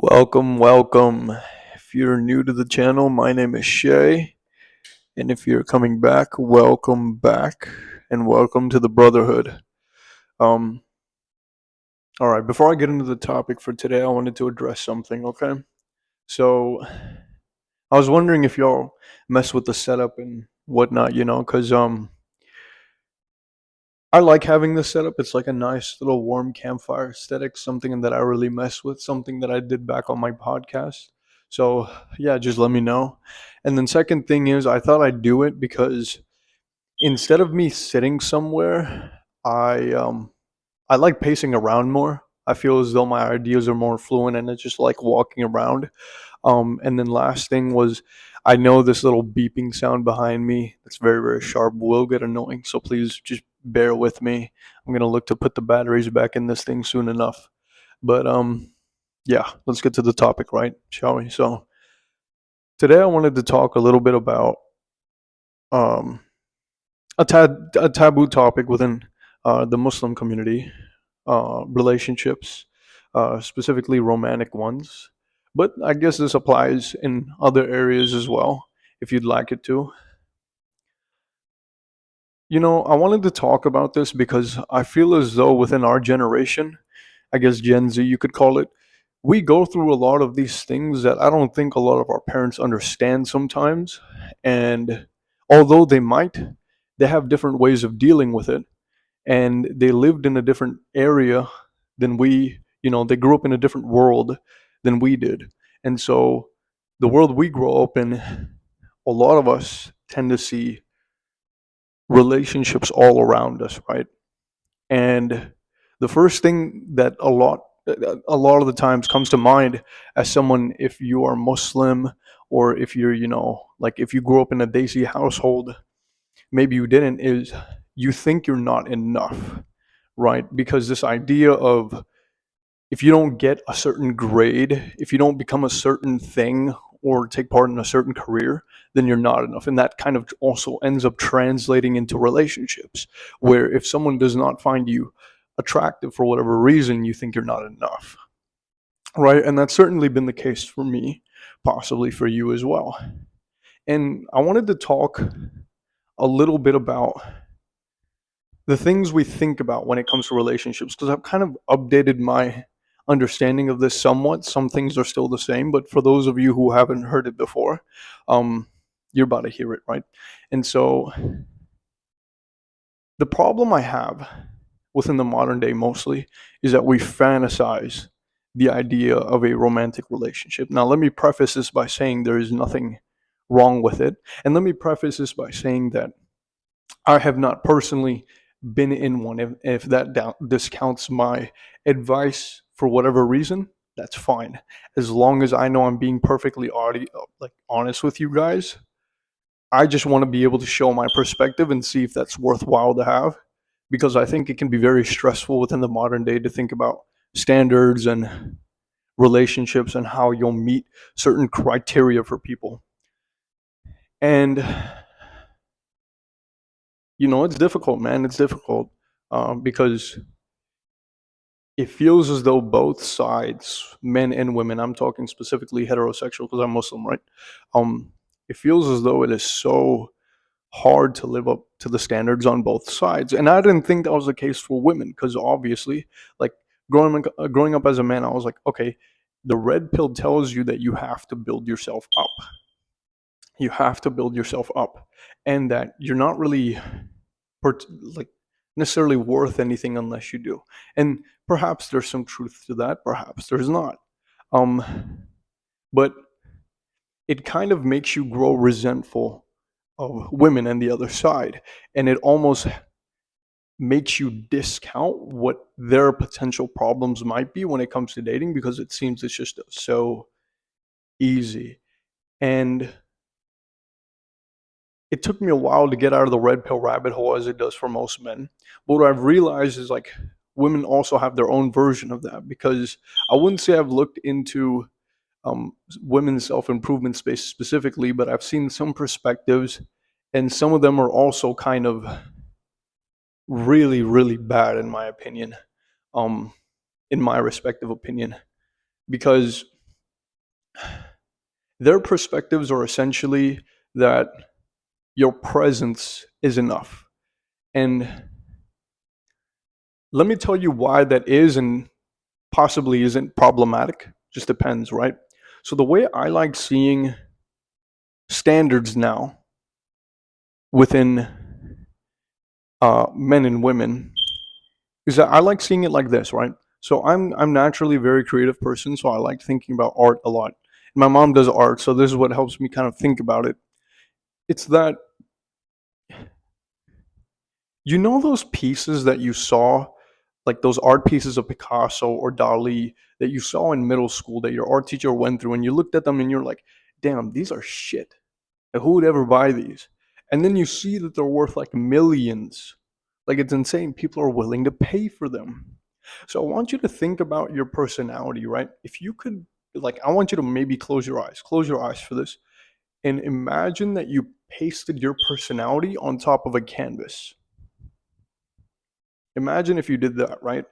Welcome. If you're new to the channel, my name is Shay, and if you're coming back, welcome back, and welcome to the Brotherhood. Um, all right. Before I get into the topic for today, I wanted to address something. Okay, so I was wondering if y'all mess with the setup and whatnot, because I like having this setup. It's like a nice little warm campfire aesthetic, something that I really mess with, something that I did back on my podcast. So, yeah, just let me know. And then second thing is I thought I'd do it because instead of me sitting somewhere, I like pacing around more. I feel as though my ideas are more fluent and it's just like walking around. And then last thing was, I know this little beeping sound behind me that's very, very sharp will get annoying. So please just bear with me. I'm gonna look to put the batteries back in this thing soon enough. But yeah, let's get to the topic, right? Shall we? So today I wanted to talk a little bit about um a taboo topic within the Muslim community, relationships, specifically romantic ones. But I guess this applies in other areas as well, if you'd like it to. I wanted to talk about this because I feel as though within our generation, I guess Gen Z, you could call it, we go through a lot of these things that I don't think a lot of our parents understand sometimes. And although they might, they have different ways of dealing with it. And they lived in a different area than they grew up in a different world than we did. And so the world we grow up in, a lot of us tend to see relationships all around us, right? And the first thing that a lot of the times comes to mind as someone, if you are Muslim, or if you're, like if you grew up in a Desi household, maybe you didn't, is you think you're not enough, right? Because this idea of, if you don't get a certain grade, if you don't become a certain thing or take part in a certain career, then you're not enough. And that kind of also ends up translating into relationships, where if someone does not find you attractive for whatever reason, you think you're not enough, right? And that's certainly been the case for me, possibly for you as well. And I wanted to talk a little bit about the things we think about when it comes to relationships, because I've kind of updated my understanding of this somewhat. Some things are still the same, but for those of you who haven't heard it before, um, you're about to hear it, right? And so the problem I have within the modern day mostly is that we fantasize the idea of a romantic relationship. Now, let me preface this by saying there is nothing wrong with it. And let me preface this by saying that I have not personally been in one. If that discounts my advice for whatever reason, that's fine. As long as I know I'm being perfectly honest with you guys, I just want to be able to show my perspective and see if that's worthwhile to have, because I think it can be very stressful within the modern day to think about standards and relationships and how you'll meet certain criteria for people. And it's difficult, man. It's difficult because it feels as though both sides, men and women, I'm talking specifically heterosexual because I'm Muslim, right? It feels as though it is so hard to live up to the standards on both sides. And I didn't think that was the case for women, because obviously, like growing up as a man, I was like, okay, the red pill tells you that you have to build yourself up. You have to build yourself up, and that you're not really like necessarily worth anything unless you do. And perhaps there's some truth to that, perhaps there's not. But it kind of makes you grow resentful of women and the other side, and it almost makes you discount what their potential problems might be when it comes to dating, because it seems it's just so easy. And it took me a while to get out of the red pill rabbit hole, as it does for most men. But what I've realized is, like, women also have their own version of that, because I wouldn't say I've looked into women's self-improvement space specifically, but I've seen some perspectives, and some of them are also kind of really, really bad in my opinion, um, in my respective opinion, because their perspectives are essentially that your presence is enough. And let me tell you why that is and possibly isn't problematic. Just depends, right? So, the way I like seeing standards now within men and women is that I like seeing it like this, right? So I'm naturally a very creative person, so I like thinking about art a lot. My mom does art, so this is what helps me kind of think about it. It's that you know those pieces that you saw, like those art pieces of Picasso or Dali that you saw in middle school that your art teacher went through, and you looked at them and you're like, "Damn, these are shit. Like, who would ever buy these?" And then you see that they're worth like millions. Like it's insane. People are willing to pay for them. So I want you to think about your personality, right? If you could, like, I want you to maybe close your eyes for this, and imagine that you pasted your personality on top of a canvas. Imagine if you did that, right?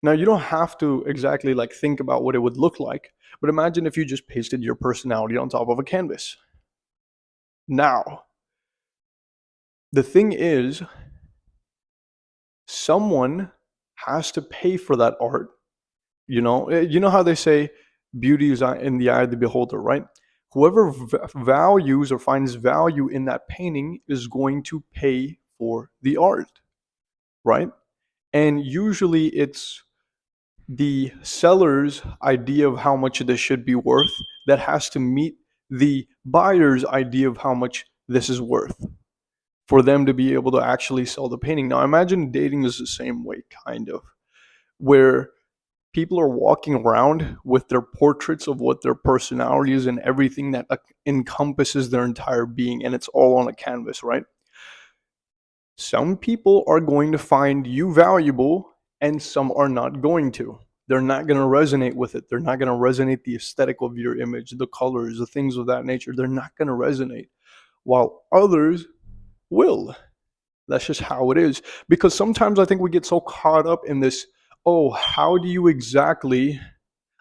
Now, you don't have to exactly like think about what it would look like, but imagine if you just pasted your personality on top of a canvas. Now, the thing is, someone has to pay for that art. You know how they say beauty is in the eye of the beholder, right? Whoever values or finds value in that painting is going to pay for the art, right? And usually it's the seller's idea of how much this should be worth that has to meet the buyer's idea of how much this is worth for them to be able to actually sell the painting. Now, imagine dating is the same way, kind of, where people are walking around with their portraits of what their personality is and everything that encompasses their entire being, and it's all on a canvas, right? Some people are going to find you valuable and some are not going to. They're not going to resonate with it. They're not going to resonate the aesthetic of your image, the colors, the things of that nature. They're not going to resonate, while others will. That's just how it is. Because sometimes I think we get so caught up in this, oh, how do you exactly.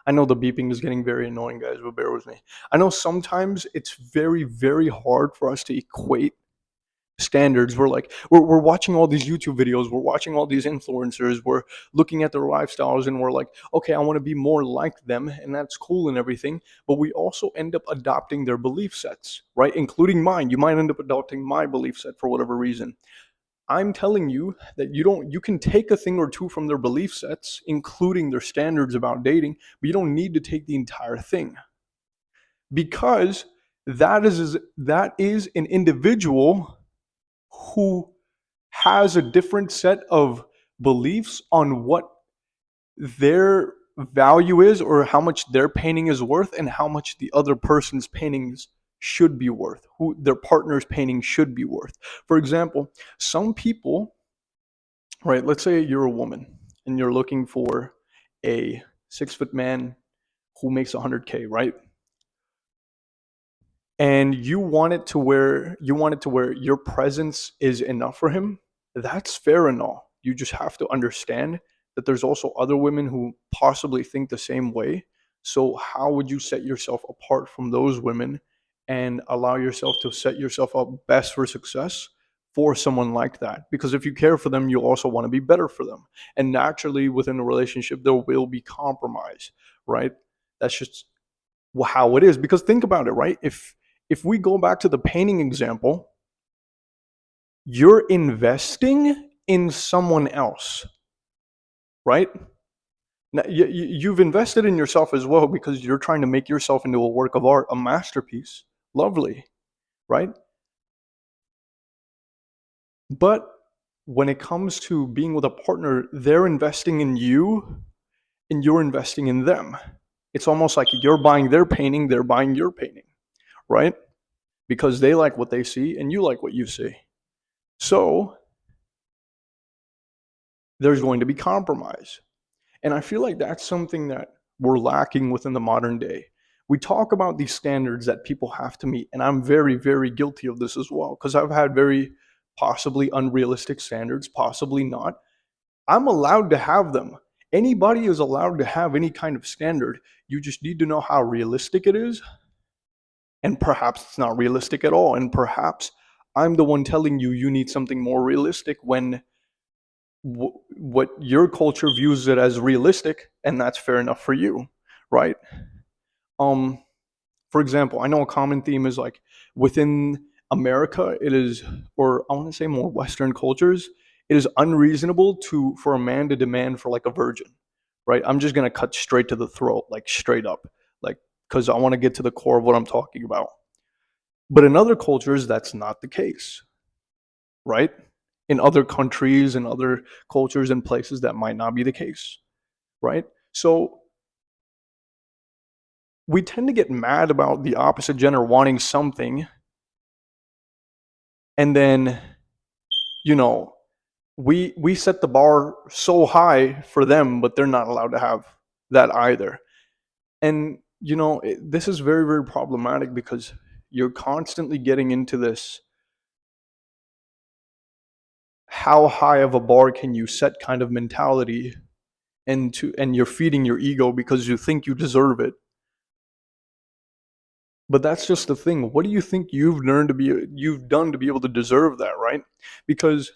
I know the beeping is getting very annoying, guys, but bear with me. I know sometimes it's very, very hard for us to equate standards. We're watching all these YouTube videos, we're watching all these influencers, we're looking at their lifestyles, and we're like, okay, I want to be more like them, and that's cool and everything. But we also end up adopting their belief sets, right? Including mine. You might end up adopting my belief set for whatever reason. I'm telling you that you can take a thing or two from their belief sets, including their standards about dating, but you don't need to take the entire thing. Because that is an individual who has a different set of beliefs on what their value is or how much their painting is worth and how much the other person's paintings should be worth, who their partner's painting should be worth. For example, some people, right, let's say you're a woman and you're looking for a 6 foot man who makes 100K, right? And you want it to where your presence is enough for him. That's fair and all. You just have to understand that there's also other women who possibly think the same way. So how would you set yourself apart from those women and allow yourself to set yourself up best for success for someone like that? Because if you care for them, you also want to be better for them, and naturally within a relationship there will be compromise, right? That's just how it is. Because think about it, right? If we go back to the painting example, you're investing in someone else, right? Now, you've invested in yourself as well because you're trying to make yourself into a work of art, a masterpiece. Lovely, right? But when it comes to being with a partner, they're investing in you and you're investing in them. It's almost like you're buying their painting, they're buying your painting, right? Because they like what they see and you like what you see. So there's going to be compromise. And I feel like that's something that we're lacking within the modern day. We talk about these standards that people have to meet, and I'm very, very guilty of this as well, because I've had very possibly unrealistic standards, possibly not. I'm allowed to have them. Anybody is allowed to have any kind of standard. You just need to know how realistic it is, and perhaps it's not realistic at all. And perhaps I'm the one telling you you need something more realistic when what your culture views it as realistic, and that's fair enough for you, right? Um, for example, I know a common theme is like within America, it is, or I want to say more Western cultures, it is unreasonable to for a man to demand for like a virgin, right? I'm just gonna cut straight to the throat, like straight up, like because I want to get to the core of what I'm talking about. But in other cultures, that's not the case, right? In other countries and other cultures and places, that might not be the case, right? So we tend to get mad about the opposite gender wanting something, and then, you know, we set the bar so high for them, but they're not allowed to have that either. And this is very, very problematic because you're constantly getting into this how high of a bar can you set kind of mentality, and you're feeding your ego because you think you deserve it. But that's just the thing. What do you think you've done to be able to deserve that, right? Because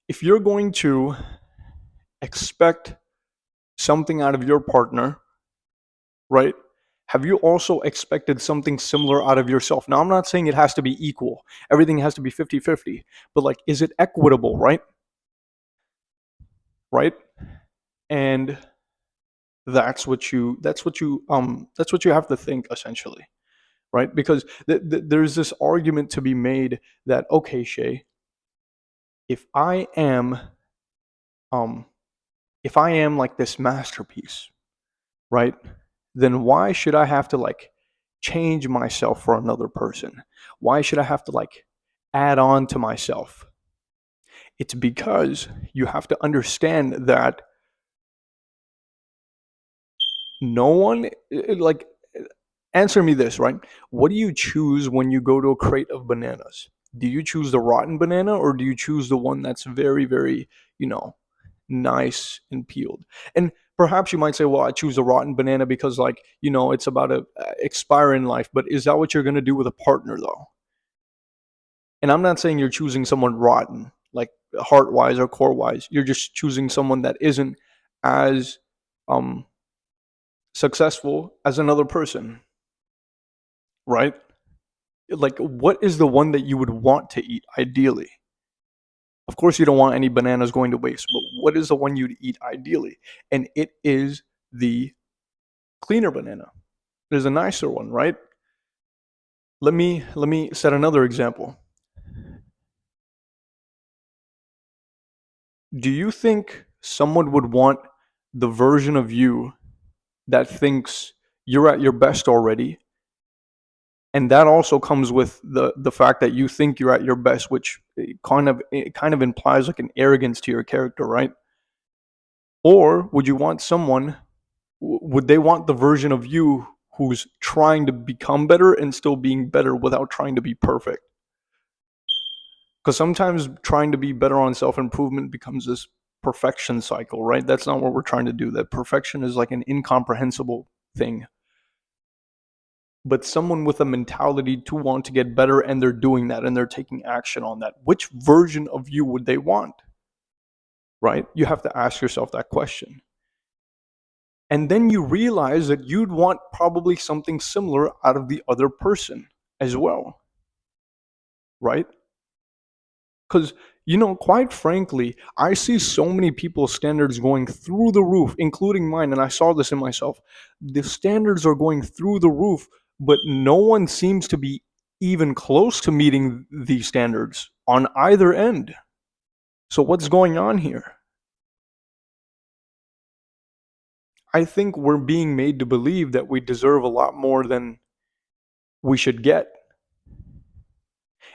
if you're going to expect something out of your partner, right? Have you also expected something similar out of yourself? Now, I'm not saying it has to be equal. Everything has to be 50-50. But like, is it equitable, right? Right? And that's what you have to think, essentially, right? Because there's this argument to be made that, okay, Shay, if I am um if I am like this masterpiece, right? Then why should I have to like change myself for another person? Why should I have to like add on to myself? It's because you have to understand that no one, like, answer me this, right? What do you choose when you go to a crate of bananas? Do you choose the rotten banana, or do you choose the one that's very, very, you know, nice and peeled? And perhaps you might say, well, I choose a rotten banana because, like, it's about to expire in life. But is that what you're going to do with a partner, though? And I'm not saying you're choosing someone rotten, like heart wise or core wise. You're just choosing someone that isn't as um, successful as another person, right? Like, what is the one that you would want to eat ideally? Of course, you don't want any bananas going to waste, but what is the one you'd eat ideally? And it is the cleaner banana. There's a nicer one, right? Let me set another example. Do you think someone would want the version of you that thinks you're at your best already? And that also comes with the fact that you think you're at your best, which it kind of implies like an arrogance to your character, right? Or would you want someone? Would they want the version of you who's trying to become better and still being better without trying to be perfect? Because sometimes trying to be better on self improvement becomes this perfection cycle, right? That's not what we're trying to do. That perfection is like an incomprehensible thing. But someone with a mentality to want to get better, and they're doing that and they're taking action on that, which version of you would they want, right? You have to ask yourself that question. And then you realize that you'd want probably something similar out of the other person as well, right? Because, quite frankly, I see so many people's standards going through the roof, including mine, and I saw this in myself. The standards are going through the roof, but no one seems to be even close to meeting these standards on either end. So, what's going on here? I think we're being made to believe that we deserve a lot more than we should get.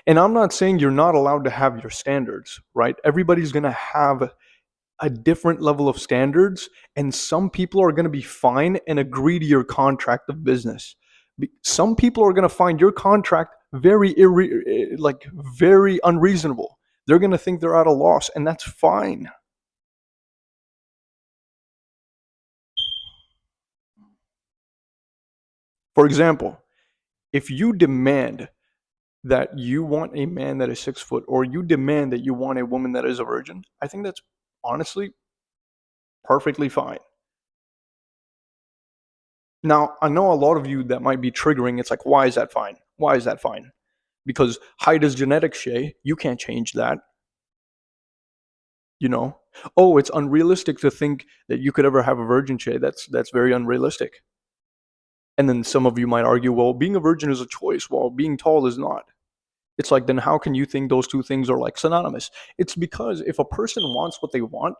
And I'm not saying you're not allowed to have your standards, right? Everybody's going to have a different level of standards, and some people are going to be fine and agree to your contract of business. Some people are going to find your contract very unreasonable. They're going to think they're at a loss, and that's fine. For example, if you demand that you want a man that is 6 foot, or you demand that you want a woman that is a virgin, I think that's honestly perfectly fine. Now, I know a lot of you that might be triggering. It's like, why is that fine? Why is that fine? Because height is genetics, Shay. You can't change that. You know? Oh, it's unrealistic to think that you could ever have a virgin, Shay. That's very unrealistic. And then some of you might argue, well, being a virgin is a choice, while being tall is not. It's like, then how can you think those two things are like synonymous? It's because if a person wants what they want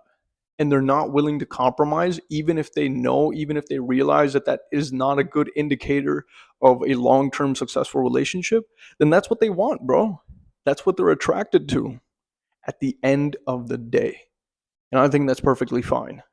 and they're not willing to compromise, even if they know, even if they realize that that is not a good indicator of a long term successful relationship, then that's what they want, bro. That's what they're attracted to at the end of the day. And I think that's perfectly fine.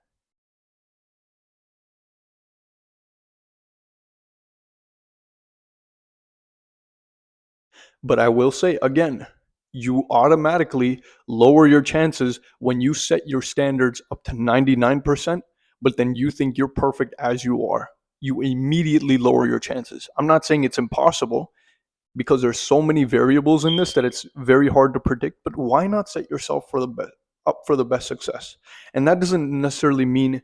But I will say again, you automatically lower your chances when you set your standards up to 99%, but then you think you're perfect as you are. You immediately lower your chances. I'm not saying it's impossible because there's so many variables in this that it's very hard to predict, but why not set yourself for the best up for the best success? And that doesn't necessarily mean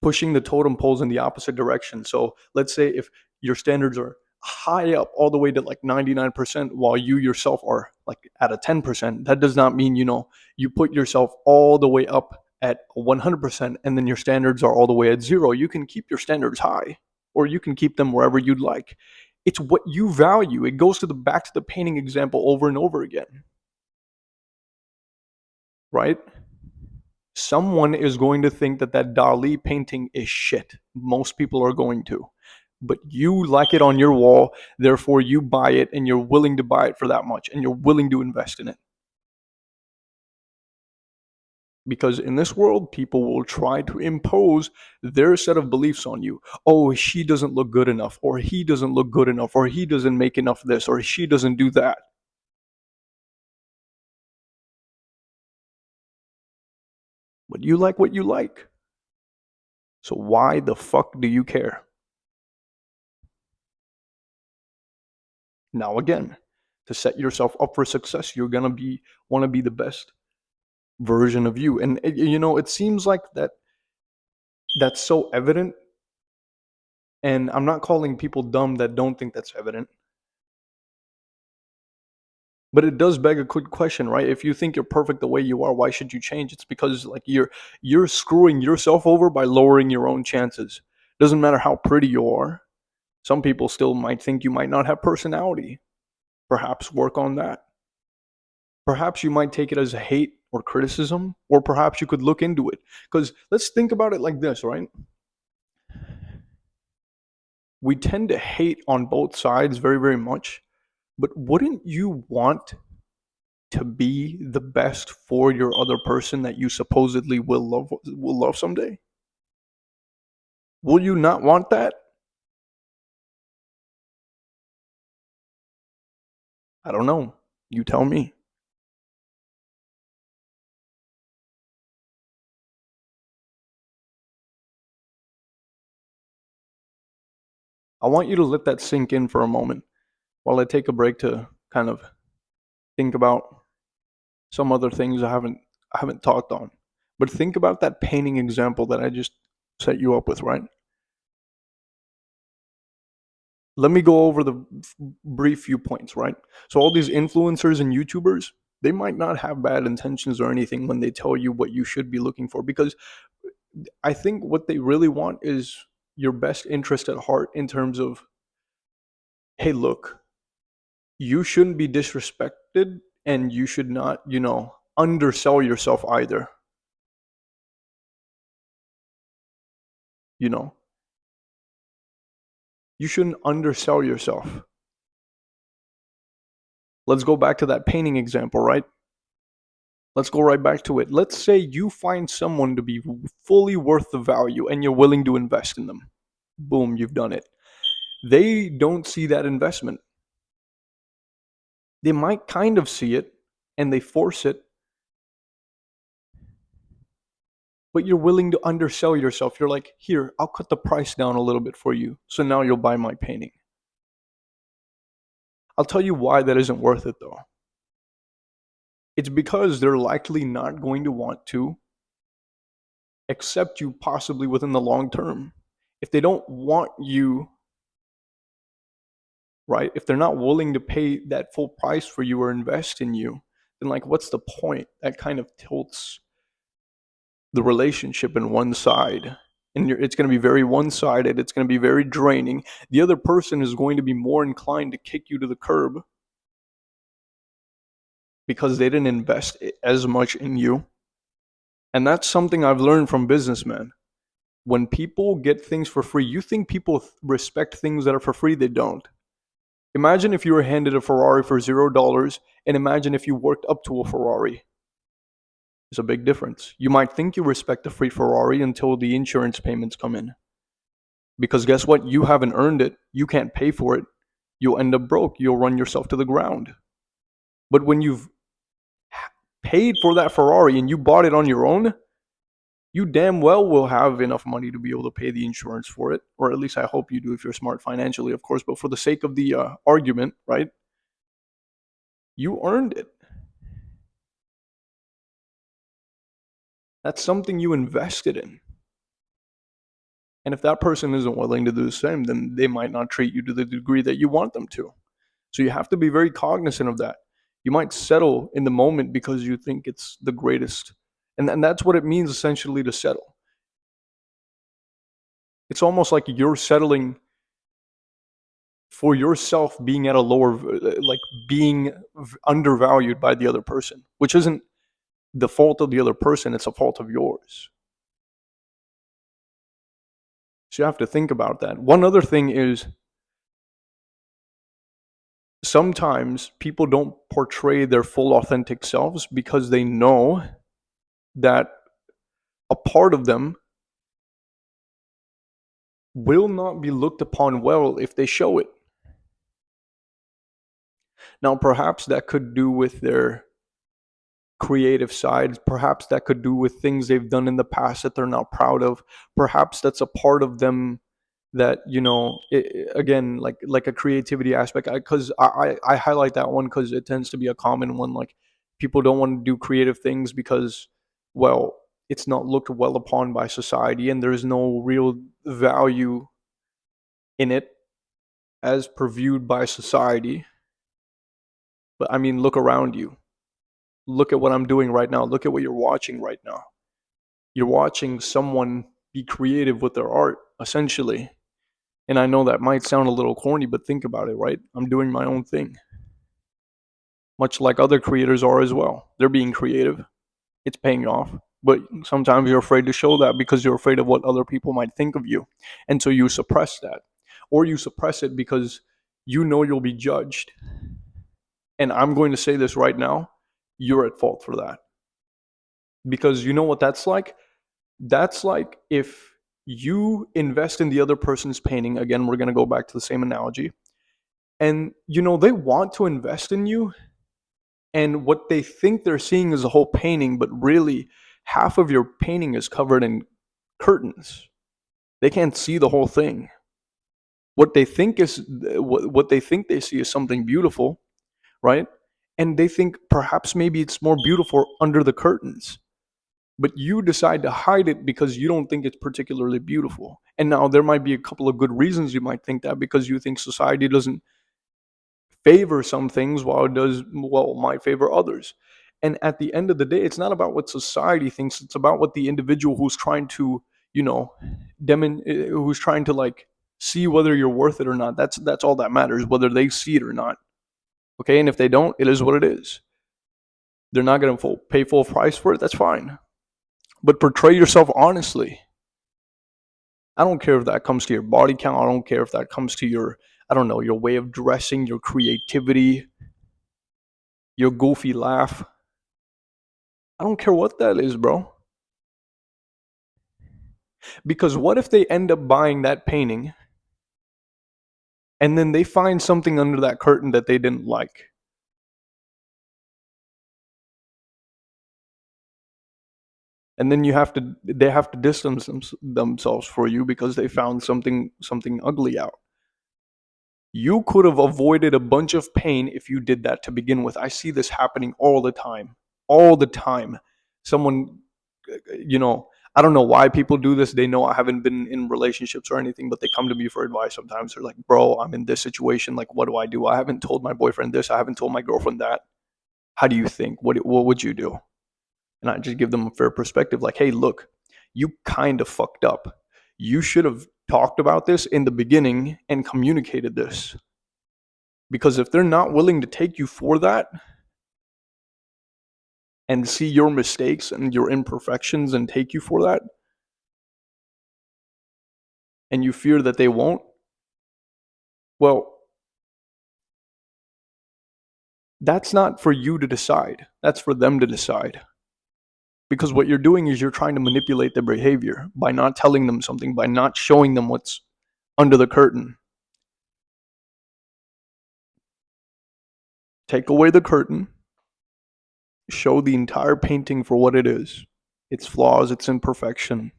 pushing the totem poles in the opposite direction. So let's say if your standards are high up all the way to like 99% while you yourself are like at a 10%, that does not mean, you put yourself all the way up at 100% and then your standards are all the way at zero. You can keep your standards high or you can keep them wherever you'd like. It's what you value. It goes to the back to the painting example over and over again, right? Someone is going to think that that Dali painting is shit. Most people are going to. But you like it on your wall, therefore you buy it and you're willing to buy it for that much and you're willing to invest in it. Because in this world, people will try to impose their set of beliefs on you. Oh, she doesn't look good enough, or he doesn't look good enough, or he doesn't make enough of this, or she doesn't do that. But you like what you like. So why the fuck do you care? Now again, to set yourself up for success, you're gonna be want to be the best version of you. And it seems like that's so evident. And I'm not calling people dumb that don't think that's evident. But it does beg a good question, right? If you think you're perfect the way you are, why should you change? It's because like you're screwing yourself over by lowering your own chances. Doesn't matter how pretty you are. Some people still might think you might not have personality. Perhaps work on that. Perhaps you might take it as a hate or criticism, or perhaps you could look into it. Because let's think about it like this, right? We tend to hate on both sides very, very much, but wouldn't you want to be the best for your other person that you supposedly will love someday? Will you not want that? I don't know. You tell me. I want you to let that sink in for a moment while I take a break to kind of think about some other things I haven't talked on. But think about that painting example that I just set you up with, right? Let me go over the brief few points, right? So all these influencers and YouTubers, they might not have bad intentions or anything when they tell you what you should be looking for, because I think what they really want is your best interest at heart in terms of, hey, look, you shouldn't be disrespected and you should not, undersell yourself either. You know, you shouldn't undersell yourself. Let's go back to that painting example, right? Let's go right back to it. Let's say you find someone to be fully worth the value and you're willing to invest in them. Boom, you've done it. They don't see that investment. They might kind of see it and they force it, but you're willing to undersell yourself. You're like, here, I'll cut the price down a little bit for you. So now you'll buy my painting. I'll tell you why that isn't worth it though. It's because they're likely not going to want to accept you possibly within the long term. If they don't want you, right? If they're not willing to pay that full price for you or invest in you, then like what's the point? That kind of tilts the relationship in one side. And it's going to be very one-sided. It's going to be very draining. The other person is going to be more inclined to kick you to the curb because they didn't invest as much in you. And that's something I've learned from businessmen. When people get things for free, you think people respect things that are for free, they don't. Imagine if you were handed a Ferrari for $0, and imagine if you worked up to a Ferrari. There's a big difference. You might think you respect a free Ferrari until the insurance payments come in. Because guess what? You haven't earned it. You can't pay for it. You'll end up broke. You'll run yourself to the ground. But when you've paid for that Ferrari and you bought it on your own, you damn well will have enough money to be able to pay the insurance for it. Or at least I hope you do if you're smart financially, of course. But for the sake of the argument, right? You earned it. That's something you invested in. And if that person isn't willing to do the same, then they might not treat you to the degree that you want them to. So you have to be very cognizant of that. You might settle in the moment because you think it's the greatest. And that's what it means essentially to settle. It's almost like you're settling for yourself being at a lower, like being undervalued by the other person, which isn't the fault of the other person, it's a fault of yours. So you have to think about that. One other thing is sometimes people don't portray their full authentic selves because they know that a part of them will not be looked upon well if they show it. Now, perhaps that could do with their creative side. Perhaps that could do with things they've done in the past that they're not proud of. Perhaps that's a part of them that again, like a creativity aspect. Because I highlight that one because it tends to be a common one. Like people don't want to do creative things because, well, it's not looked well upon by society, and there's no real value in it as perviewed by society. But I mean, look around you. Look at what I'm doing right now. Look at what you're watching right now. You're watching someone be creative with their art, essentially. And I know that might sound a little corny, but think about it, right? I'm doing my own thing, much like other creators are as well. They're being creative, it's paying off. But sometimes you're afraid to show that because you're afraid of what other people might think of you. And so you suppress that. Or you suppress it because you know you'll be judged. And I'm going to say this right now, you're at fault for that. Because you know what that's like? That's like if you invest in the other person's painting, again, we're going to go back to the same analogy, and they want to invest in you, and what they think they're seeing is a whole painting, but really half of your painting is covered in curtains. They can't see the whole thing. What they think is what they think they see is something beautiful, right? And they think perhaps maybe it's more beautiful under the curtains. But you decide to hide it because you don't think it's particularly beautiful. And now there might be a couple of good reasons you might think that, because you think society doesn't favor some things while it does, well, might favor others. And at the end of the day, it's not about what society thinks, it's about what the individual who's trying to, you know, who's trying to like see whether you're worth it or not. That's all that matters, whether they see it or not. Okay, and if they don't, it is what it is. They're not going to pay full price for it. That's fine. But portray yourself honestly. I don't care if that comes to your body count. I don't care if that comes to your, I don't know, your way of dressing, your creativity, your goofy laugh. I don't care what that is, bro. Because what if they end up buying that painting and then they find something under that curtain that they didn't like? And then they have to distance themselves for you because they found something ugly out. You could have avoided a bunch of pain if you did that to begin with. I see this happening all the time. All the time. Someone, you know, I don't know why people do this. They know I haven't been in relationships or anything, but they come to me for advice sometimes. They're like, bro, I'm in this situation. Like, what do I do? I haven't told my boyfriend this. I haven't told my girlfriend that. How do you think? What would you do? And I just give them a fair perspective. Like, hey, look, you kind of fucked up. You should have talked about this in the beginning and communicated this. Because if they're not willing to take you for that and see your mistakes and your imperfections and take you for that, and you fear that they won't, well, that's not for you to decide. That's for them to decide. Because what you're doing is you're trying to manipulate their behavior by not telling them something, by not showing them what's under the curtain. Take away the curtain, show the entire painting for what it is, its flaws, its imperfection.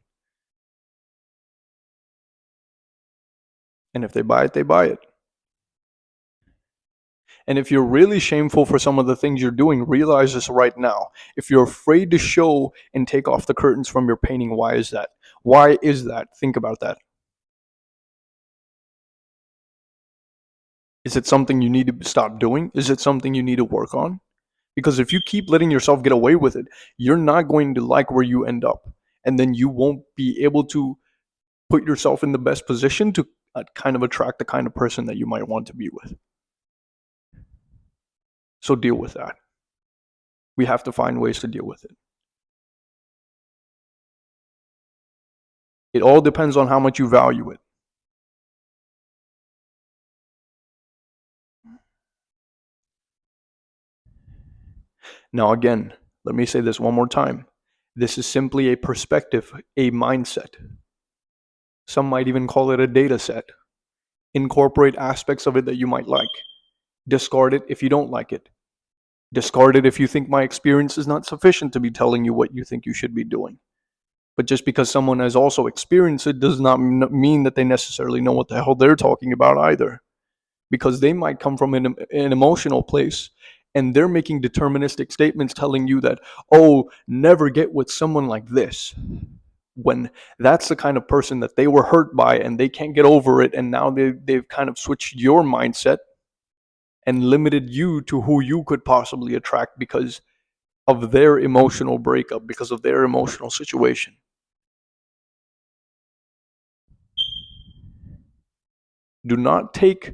And if they buy it, they buy it. And if you're really shameful for some of the things you're doing, realize this right now. If you're afraid to show and take off the curtains from your painting, why is that? Why is that? Think about that. Is it something you need to stop doing? Is it something you need to work on? Because if you keep letting yourself get away with it, you're not going to like where you end up. And then you won't be able to put yourself in the best position to kind of attract the kind of person that you might want to be with. So deal with that. We have to find ways to deal with it. It all depends on how much you value it. Now, again, let me say this one more time. This is simply a perspective, a mindset. Some might even call it a data set. Incorporate aspects of it that you might like. Discard it if you don't like it. Discard it if you think my experience is not sufficient to be telling you what you think you should be doing. But just because someone has also experienced it does not mean that they necessarily know what the hell they're talking about either. Because they might come from an emotional place and they're making deterministic statements telling you that, oh, never get with someone like this. When that's the kind of person that they were hurt by and they can't get over it. And now they've kind of switched your mindset and limited you to who you could possibly attract because of their emotional breakup, because of their emotional situation. Do not take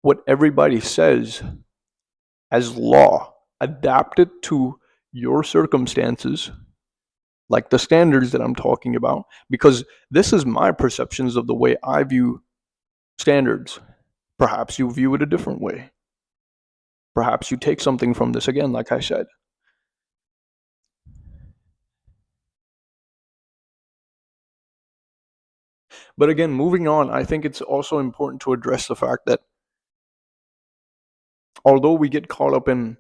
what everybody says as law. Adapt it to your circumstances, like the standards that I'm talking about, because this is my perceptions of the way I view standards. Perhaps you view it a different way. Perhaps you take something from this again, like I said. But again, moving on, I think it's also important to address the fact that although we get caught up in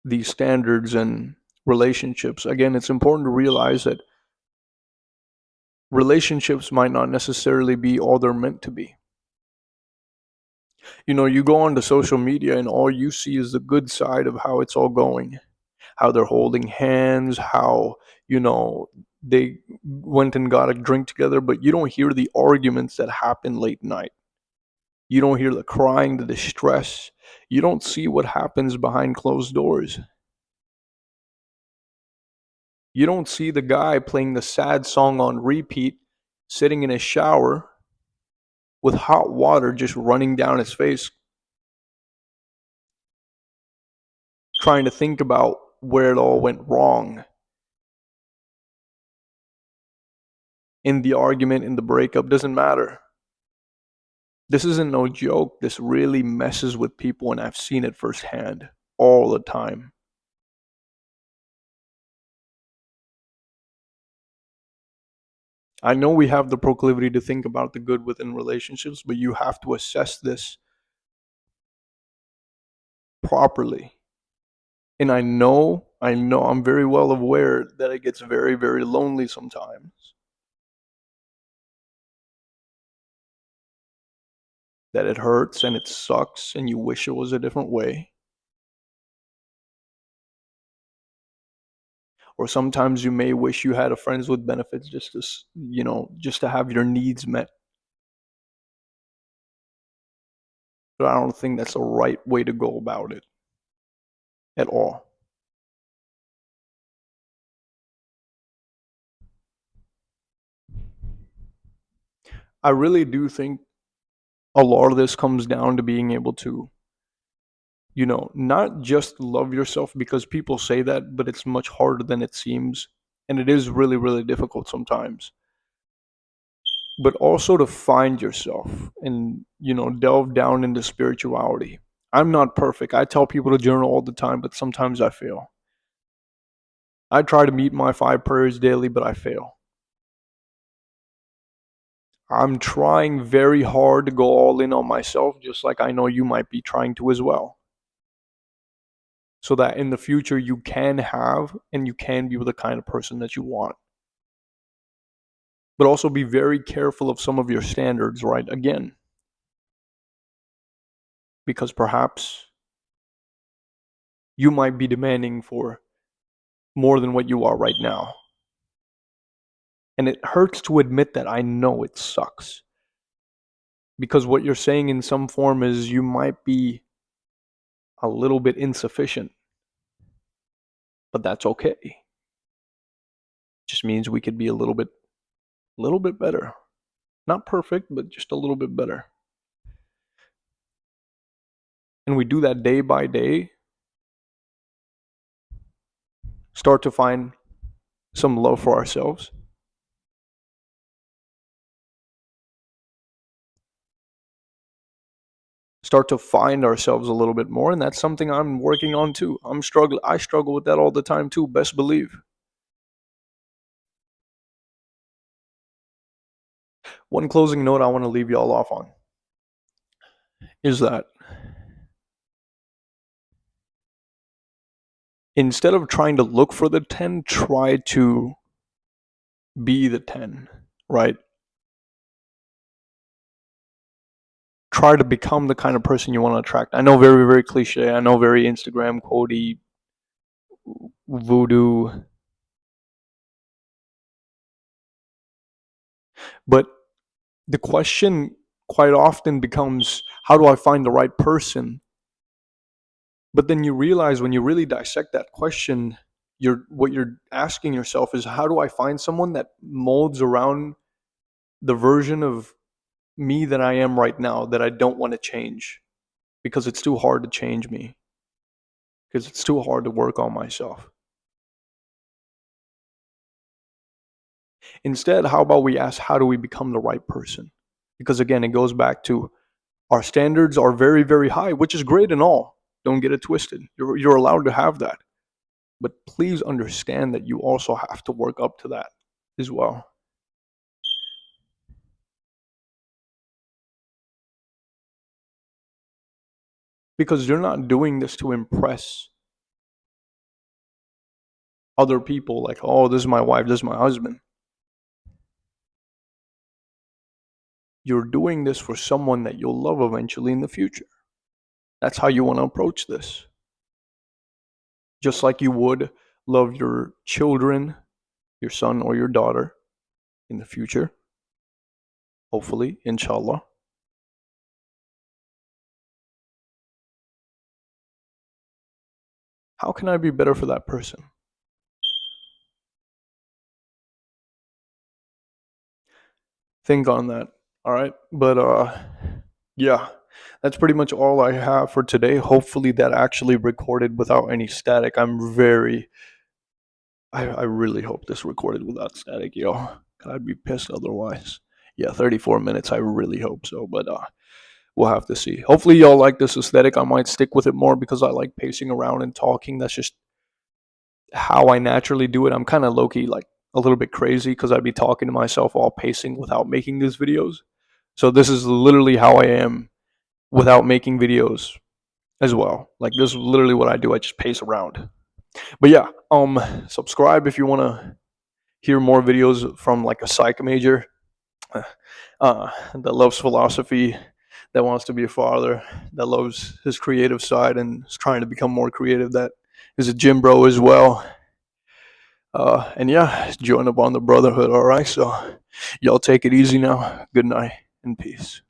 these standards and relationships, again, it's important to realize that relationships might not necessarily be all they're meant to be. You go onto social media and all you see is the good side of how it's all going, how they're holding hands, how, they went and got a drink together, but you don't hear the arguments that happen late night. You don't hear the crying, the distress. You don't see what happens behind closed doors. You don't see the guy playing the sad song on repeat, sitting in a shower with hot water just running down his face, trying to think about where it all went wrong in the argument, in the breakup. Doesn't matter. This isn't no joke. This really messes with people, and I've seen it firsthand all the time. I know we have the proclivity to think about the good within relationships, but you have to assess this properly. And I know, I'm very well aware that it gets very, very lonely sometimes. that it hurts and it sucks and you wish it was a different way. Or sometimes you may wish you had a friends with benefits just to, just to have your needs met. But I don't think that's the right way to go about it at all. I really do think a lot of this comes down to being able to, not just love yourself, because people say that, but it's much harder than it seems. And it is really, really difficult sometimes. But also to find yourself and, delve down into spirituality. I'm not perfect. I tell people to journal all the time, but sometimes I fail. I try to meet my 5 prayers daily, but I fail. I'm trying very hard to go all in on myself, just like I know you might be trying to as well. So that in the future you can have and you can be the kind of person that you want. But also be very careful of some of your standards, right? Again, because perhaps you might be demanding for more than what you are right now. And it hurts to admit that. I know it sucks. Because what you're saying in some form is you might be a little bit insufficient. But that's okay. It just means we could be a little bit better. Not perfect, but just a little bit better. And we do that day by day. Start to find some love for ourselves. Start to find ourselves a little bit more, and that's something I'm working on too. I struggle with that all the time too, best believe. One closing note I want to leave y'all off on is that instead of trying to look for the 10, try to be the 10, right? Try to become the kind of person you want to attract. I know, very, very cliche. I know, very Instagram quotey, voodoo. But the question quite often becomes, how do I find the right person? But then you realize when you really dissect that question, what you're asking yourself is, how do I find someone that molds around the version of me that I am right now that I don't want to change, because it's too hard to change me, because it's too hard to work on myself. Instead, how about we ask, how do we become the right person? Because again, it goes back to, our standards are very, very high, which is great and all. Don't get it twisted. You're allowed to have that. But please understand that you also have to work up to that as well. Because you're not doing this to impress other people, like, oh, this is my wife, this is my husband. You're doing this for someone that you'll love eventually in the future. That's how you want to approach this. Just like you would love your children, your son or your daughter in the future. Hopefully, inshallah. How can I be better for that person? Think on that. All right. But yeah, that's pretty much all I have for today. Hopefully that actually recorded without any static. I really hope this recorded without static, yo. I'd be pissed otherwise. Yeah, 34 minutes. I really hope so. But we'll have to see. Hopefully y'all like this aesthetic. I might stick with it more because I like pacing around and talking. That's just how I naturally do it. I'm kind of low key, like a little bit crazy, because I'd be talking to myself while pacing without making these videos. So this is literally how I am without making videos as well. Like, this is literally what I do. I just pace around. But yeah, subscribe if you want to hear more videos from like a psych major that loves philosophy, that wants to be a father, that loves his creative side and is trying to become more creative, that is a gym bro as well. And yeah, join up on the brotherhood. All right, so y'all take it easy now. Good night and peace.